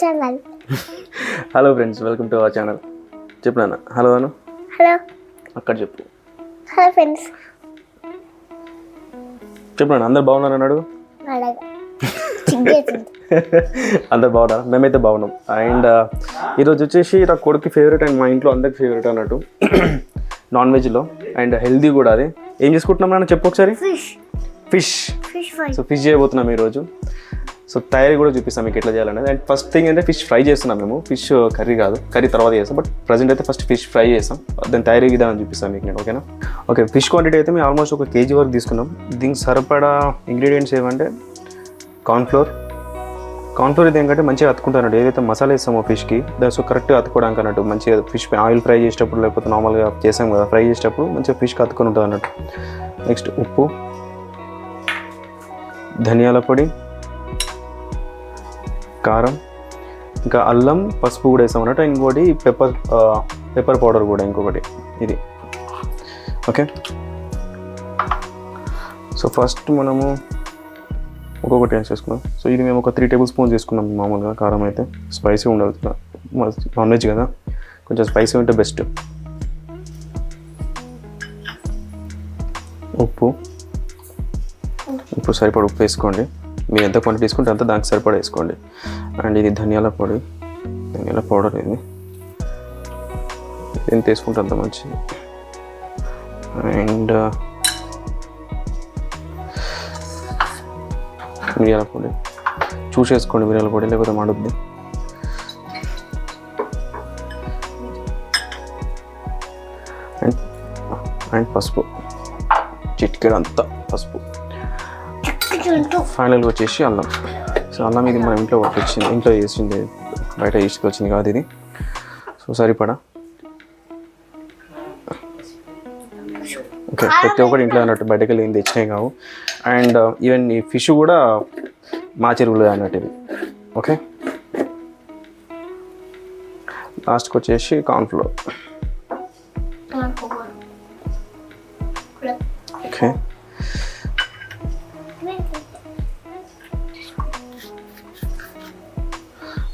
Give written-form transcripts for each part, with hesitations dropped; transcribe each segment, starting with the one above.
Channel. Hello friends, welcome to our channel. చెప్పు నాన్న. Hello అను. Hello అక్కడ చెప్పు. Hello friends. చెప్పు నాన్న. అందరు బాగున్నారు అన్నాడు. అలాగా చిగ్గేసింది. అందరు బాగున్నారు, మేమైతే బాగున్నాం. అండ్ ఈరోజు వచ్చేసి నా కొడుకు ఫేవరెట్ అండ్ మా ఇంట్లో అందరికి ఫేవరెట్ అన్నట్టు నాన్ వెజ్లో అండ్ హెల్దీ కూడా. అది ఏం చేసుకుంటున్నాం నాన్న చెప్పు ఒకసారి. Fish fry. సో ఫిష్ చేయబోతున్నాం ఈరోజు. సో తయారీ కూడా చూపిస్తాం మీకు ఎట్లా చేయాలనేది. అండ్ ఫస్ట్ థింగ్ అంటే ఫిష్ ఫ్రై చేస్తున్నాం మేము. ఫిష్ కర్రీ కాదు, కర్రీ తర్వాత చేస్తాం. బట్ ప్రజెంట్ అయితే ఫస్ట్ ఫిష్ ఫ్రై చేస్తాం. దాని తయారీ విధానం చూపిస్తాం మీకు నేను. ఓకేనా? ఓకే, ఫిష్ క్వాంటిటీ అయితే మేము ఆల్మోస్ట్ 1 kg వరకు తీసుకున్నాం. దీనికి సరిపడా ఇంగ్రీడియంట్స్ ఏమంటే కార్న్ఫ్లోర్ ఇది ఏంటంటే మంచిగా అతుకుంటానండి. ఏదైతే మసాలా వేస్తామో ఫిష్కి దాని సో కరెక్ట్గా అతుకోవడానికి అన్నట్టు. మంచిగా ఫిష్ ఆయిల్ ఫ్రై చేసేటప్పుడు లేకపోతే నార్మల్గా చేసాం కదా, ఫ్రై చేసేటప్పుడు మంచిగా ఫిష్కి అతుకొని ఉంటుంది అన్నట్టు. నెక్స్ట్ ఉప్పు, ధనియాల పొడి, కారం, ఇంకా అల్లం, పసుపు కూడా వేసాం అన్నట్టు. ఇంకోటి పెప్పర్ పౌడర్ కూడా ఇంకొకటి ఇది. ఓకే, సో ఫస్ట్ మనము ఒక్కొక్కటి వేసేసుకున్నాం. సో ఇది మేము ఒక 3 tablespoons తీసుకున్నాం మామూలుగా. కారం అయితే స్పైసీ ఉండాలి, నాన్ వెజ్ కదా, కొంచెం స్పైసీ ఉంటే బెస్ట్. ఉప్పు సరిపడా ఉప్పు వేసుకోండి. మీరు ఎంత క్వాంటిటీ తీసుకుంటే అంత దానికి సరిపడా వేసుకోండి. అండ్ ఇది ధనియాల పౌడర్ ఇది ఎంత వేసుకుంటే అంత మంచిది. అండ్ మిరియాల పొడి చూసేసుకోండి, మిరియాల పొడి లేకపోతే మాడుద్ది. అండ్ పసుపు, చిటికెడు అంతా పసుపు. ఫైనల్గా వచ్చేసి అల్లం. సో అల్లం ఇది మన ఇంట్లో చేసింది, బయట తీసుకొచ్చింది కాదు ఇది. సో సరిపడా. ఓకే, ప్రతి ఒక్కటి ఇంట్లో అన్నట్టు, బయటకు వెళ్ళి ఏం తెచ్చినాయి కావు. అండ్ ఈవెన్ ఈ ఫిష్ కూడా మా చెరువులో అన్నట్టు ఇది. ఓకే, లాస్ట్కి వచ్చేసి కార్న్ఫ్లోర్. ఓకే,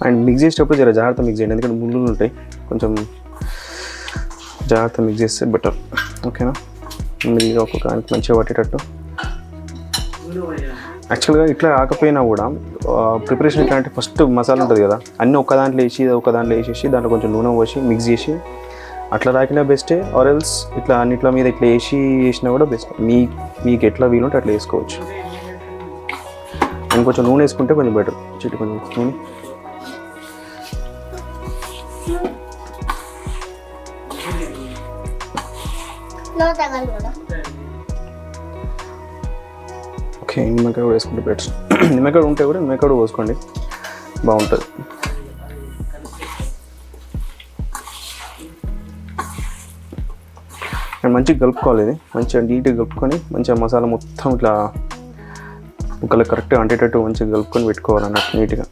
అండ్ మిక్స్ చేసేటప్పుడు జర జాగ్రత్త మిక్స్ చేయండి, ఎందుకంటే ముళ్ళు ఉంటాయి. కొంచెం జాగ్రత్త మిక్స్ చేస్తే బెటర్. ఓకేనా? మిల్లిగా ఒక్కొక్క మంచిగా పట్టేటట్టు. యాక్చువల్గా ఇట్లా కాకపోయినా కూడా ప్రిపరేషన్ ఎట్లా అంటే ఫస్ట్ మసాలా ఉంటుంది కదా, అన్నీ ఒక దాంట్లో వేసేసి దాంట్లో కొంచెం నూనె పోసి మిక్స్ చేసి అట్లా రాకినా బెస్టే. ఆర్ ఎల్స్ ఇట్లా అన్నిట్ల మీద ఇట్లా వేసినా కూడా బెస్ట్. మీకు ఎట్లా వీలుంటే అట్లా వేసుకోవచ్చు. ఇంకొంచెం నూనె వేసుకుంటే కొంచెం బెటర్. కొంచెం నూనె. ఓకే, నిమ్మకాయ కూడా వేసుకుంటే బెటర్. నిమ్మకాయ ఉంటే కూడా నిమ్మకాయ కూడా పోసుకోండి, బాగుంటుంది. అండ్ మంచిగా కలుపుకోవాలి. ఇది మంచిగా నీట్గా కలుపుకొని మంచిగా మసాలా మొత్తం ఇట్లా ముక్కలు కరెక్ట్గా అంటేటట్టు మంచిగా కలుపుకొని పెట్టుకోవాలి అన్నట్టు నీట్గా.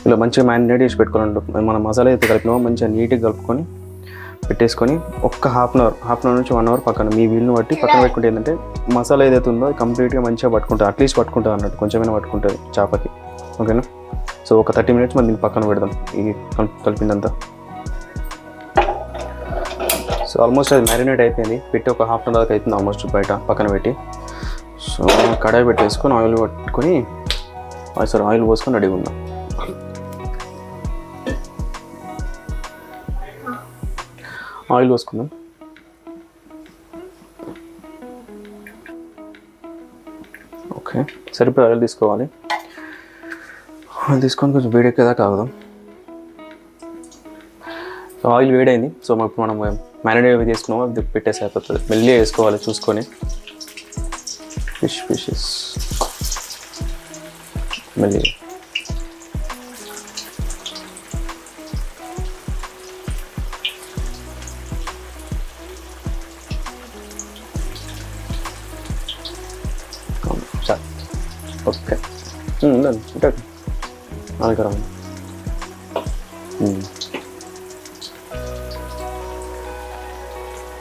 ఇలా మంచిగా మ్యారినేట్ చేసి పెట్టుకోవాలంటే మన మసాలా అయితే కలిపినామో మంచిగా నీట్గా కలుపుకొని పెట్టేసుకొని ఒక్క హాఫ్ అన్ అవర్ నుంచి 1 hour పక్కన మీ వీలుని బట్టి పక్కన పెట్టుకుంటే ఏంటంటే మసాలా ఏదైతే ఉందో అది కంప్లీట్గా మంచిగా పట్టుకుంటుంది. అట్లీస్ట్ పట్టుకుంటుంది అన్నట్టు, కొంచెమైనా పట్టుకుంటుంది చేపకి. ఓకేనా? సో ఒక 30 minutes మనం దీన్ని పక్కన పెడదాం, ఈ కలిపిందంతా. సో ఆల్మోస్ట్ అది మ్యారినేట్ అయిపోయింది. పెట్టి ఒక హాఫ్ అన్ అవర్ అవుతుంది ఆల్మోస్ట్ బయట పక్కన పెట్టి. సో కడాయి పెట్టేసుకొని ఆయిల్ పోసుకొని రెడీగా ఉందాం. ఆయిల్ పోసుకుందాం. ఓకే, సరిపోయి ఆయిల్ తీసుకోవాలి. ఆయిల్ తీసుకొని కొంచెం వేడెక్కేదాకా ఆగుదాం. సో ఆయిల్ వేడైంది. సో ఇప్పుడు మనం మ్యారినేట్ చేసుకున్నాము, అది పెట్టేసి అయిపోతుంది. మెల్లిగా వేసుకోవాలి చూసుకొని. ఫిషెస్ మెల్లిగా. ఓకే, ఉండండి ఉంటాడు అనకరా.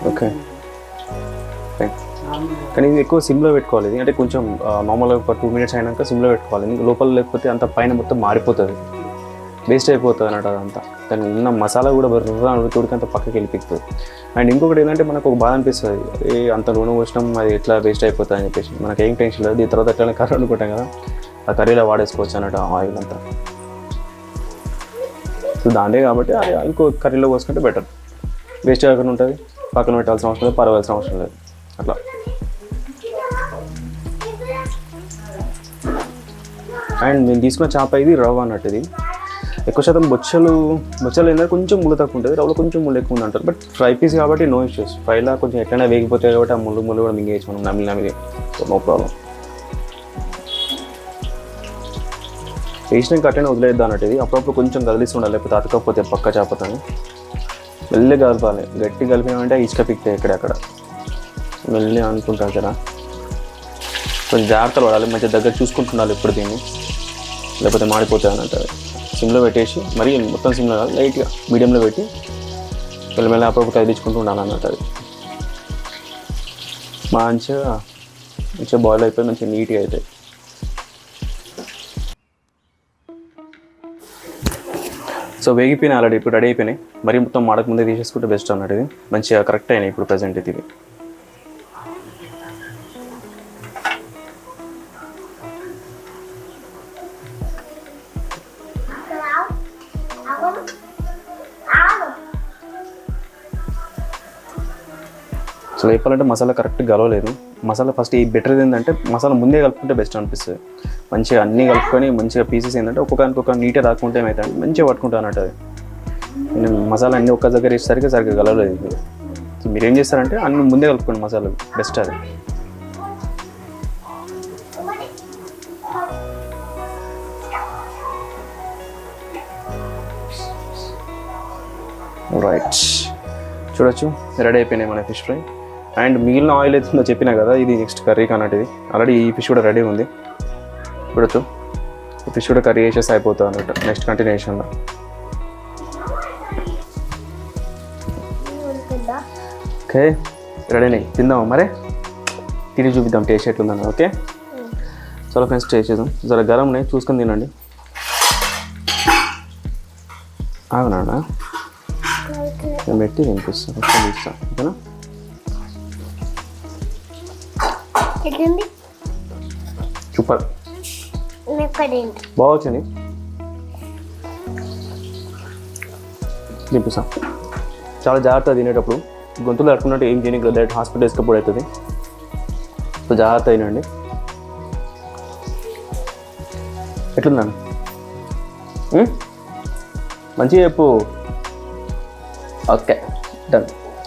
ఓకే, కానీ ఇది ఎక్కువ సిమ్లో పెట్టుకోవాలి ఇది అంటే కొంచెం మామూలుగా ఒక 2 minutes అయినాక సిమ్లో పెట్టుకోవాలి ఇంకా లోపల లేకపోతే అంత పైన మొత్తం మారిపోతుంది, వేస్ట్ అయిపోతుంది అన్నట్టు అదంతా. దాని ఉన్న మసాలా కూడా ఉడికి అంత పక్కకి వెళ్ళిపోతుంది. అండ్ ఇంకొకటి ఏంటంటే మనకు ఒక బాధ అనిపిస్తుంది, అంత నూనె పోసినాం అది ఎట్లా వేస్ట్ అయిపోతుంది అని చెప్పేసి. మనకి ఏం టెన్షన్ లేదు, దీని తర్వాత ఎట్లా కర్రీ అనుకుంటాం కదా, ఆ కర్రీలో వాడేసుకోవచ్చు అన్నట్టు ఆయిల్ అంతా. సో దాండే కాబట్టి అది ఇంకో కర్రీలో పోసుకుంటే బెటర్, వేస్ట్ కాకుండా ఉంటుంది, పక్కన పెట్టాల్సిన అవసరం లేదు, పరవాల్సిన అవసరం లేదు అట్లా. అండ్ నేను తీసుకున్న చేప ఇది రవ్వ అన్నట్టు. ఇది ఎక్కువ శాతం బొచ్చలు ఏంటంటే కొంచెం ముళ్ళు తక్కువ ఉంటుంది, రవ్వలో కొంచెం ముళ్ళు ఎక్కువ ఉంది అంటారు. బట్ ఫ్రై పీస్ కాబట్టి నో ఇష్యూస్, ఫ్రైలా కొంచెం ఎట్లయినా వేగిపోతాయి కాబట్టి ఆ ముళ్ళు కూడా మింగేయచ్చు మనం నమిలి, సో నో ప్రాబ్లం. వేసినాక అట్లనే వదిలేద్దాం అన్నట్టు. ఇది అప్పుడప్పుడు కొంచెం కదిలిస్తూ ఉండాలి, లేకపోతే అతకపోతే పక్క చేపతని మెల్లి కలపాలి. గట్టి కలిపినామంటే ఇసుక పిక్తాయి ఎక్కడెక్కడ, మెల్లి అనుకుంటారు కదా. కొంచెం జాగ్రత్తలు పడాలి, మంచిగా దగ్గర చూసుకుంటుండాలి ఎప్పుడు దీన్ని, లేకపోతే మాడిపోతాయి అన్నట్టు. సిమ్లో పెట్టేసి మరీ మొత్తం సిమ్లో కాదు, లైట్గా మీడియంలో పెట్టి మెల్లమెల్ల అప్పుడప్పుడు కదిలించుకుంటూ ఉండాలి అన్నట్టు. అది మంచిగా బాయిల్ అయిపోయి మంచిగా నీట్గా అవుతాయి. సో వేగిపోయినాయి ఆల్రెడీ, ఇప్పుడు రెడీ అయిపోయినాయి. మరీ మొత్తం మాడక ముందే తీసేసుకుంటే బెస్ట్ అన్నట్టు. ఇది మంచిగా కరెక్ట్ అయినాయి ఇప్పుడు ప్రజెంట్ ఇది. సో చెప్పాలంటే మసాలా కరెక్ట్ కలవలేదు. మసాలా ఫస్ట్ ఈ బెటర్ ఏంటంటే మసాలా ముందే కలుపుకుంటే బెస్ట్ అనిపిస్తుంది. మంచిగా అన్నీ కలుపుకొని మంచిగా పీసెస్ ఏంటంటే ఒక్కొక్క నీట్గా రాకుంటే ఏమవుతుంది మంచిగా పట్టుకుంటా అన్నట్టు. అది నేను మసాలా అన్నీ ఒక్క దగ్గర వేసేసరికి సరిగ్గా కలవలేదు ఇది. సో మీరు ఏం చేస్తారంటే అన్ని ముందే కలుపుకోండి, మసాలా బెస్ట్ అది. రైట్, చూడొచ్చు రెడీ అయిపోయినాయి మన ఫిష్ ఫ్రై. అండ్ మిగిలిన ఆయిల్ అవుతుందో చెప్పినా కదా, ఇది నెక్స్ట్ కర్రీకి అన్నట్టు. ఆల్రెడీ ఈ ఫిష్ కూడా రెడీ ఉంది, చూడొచ్చు. ఈ ఫిష్ కూడా కర్రీ వేసేసి అయిపోతుంది అన్నట్టు నెక్స్ట్ కంటిన్యూషన్లో. ఓకే రెడీనే, తిందామా మరి? తిని చూపిద్దాం టేస్ట్ ఎట్లుందని. ఓకే చాలా ఫ్రెండ్స్ టేస్ట్ చేద్దాం. జర గరం ఉన్నాయి, చూసుకొని తినండి. అవునా నేను పెట్టి తినిపిస్తాను, ఇస్తాను ఓకేనా? సూపర్, బాగా వచ్చింది, తినిపిస్తాను. చాలా జాగ్రత్తగా తినేటప్పుడు గొంతులు తట్టుకున్నట్టు ఏం చేయడానికి డైరెక్ట్ హాస్పిటల్ వేసుకపోవడం అవుతుంది. సో జాగ్రత్త తినండి. ఎట్లుందండి? మంచిగా చెప్పు. Okay done.